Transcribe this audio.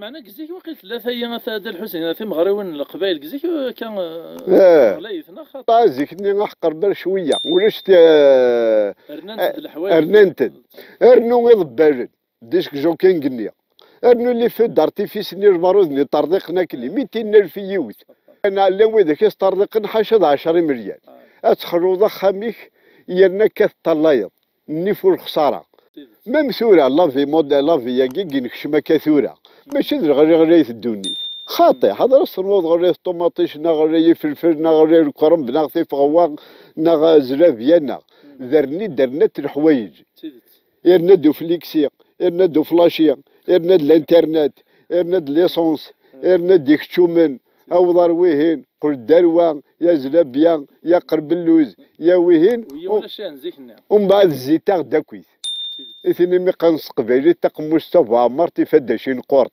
معنا كزيك وقيل ثلاثة هي ثاد الحسين ثم غريون القبائل كزيك كان غليثنا خاطر زيكني نحقر بر شويه ولاش رنانت الحوايج رنانت ارنو يضبالن ديسك جو كان قنيا ارنو اللي في دارتيفيس نير باروزني طردقنا كلي 200,000 يوث انا لو ذاك يستردق حاشد 10 مليون اتخلو ضخاميك يرنا كالطلايض نيفو الخساره ممثوره لافي مود لافي ياكي نكشما كثوره ماشي غير الدوني خاطئ هذا الصنوط غير الطوماطيش نا غير الفلفل نا غير الكرنب نا غير فغواق نا زلافيانا درنا الحوايج يرنا دو فليكسي يرنا دو فلاشيا يرنا الانترنت يرنا ليسونس يرنا ديكتشومن او ضرويهن قل دروان يا زلابيان يا قرب اللوز يا ويهن ومن بعد الزيتاغ داكويت إثني مقنص قبيلي تق مصطفى عمر تفدشين قرط